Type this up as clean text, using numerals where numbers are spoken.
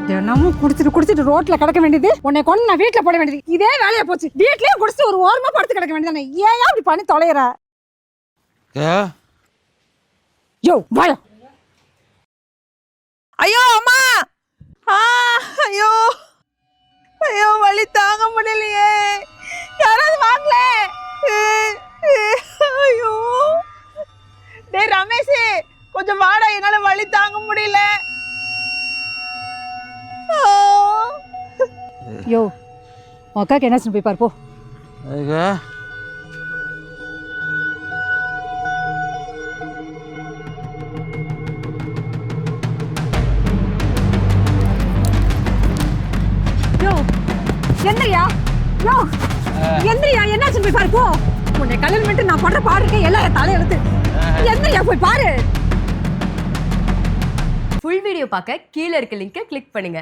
தினமும் குடிச்சிட்டு ரோட்ல கிடக்க வேண்டியது, உன்னை கொண்டு நான் வீட்டுல போட வேண்டியது, இதே வேலையா போச்சு. வீட்லயே குடிச்சிட்டு ஒரு ஓரமா படுத்து கிடக்க வேண்டியதானே. ஏன் அப்படி பண்ணி தொலைற? யோ வாயா. ஐயோ அம்மா, ஐயோ ஐயோ, வலி தாங்க முடியலையே, யாராவது வாங்கல. ஐயோ டேய் ரமேஷ், கொஞ்சம் வாடா, என்னால வலி தாங்க முடியல. யோ அக்காக்கு என்ன போய் பாரு போ. யோ எந்திரியா, யோ எந்திரியா, என்னாச்சு போய் பாரு போ. உன்னை கல்யாணம் பண்ணிட்டு நான் பண்ற பாடு இருக்கேன், எல்லாம் தலையெழுத்து. எந்திரியா போய் பாரு. ஃபுல் வீடியோ பார்க்க கீழே இருக்க லிங்கை கிளிக் பண்ணுங்க.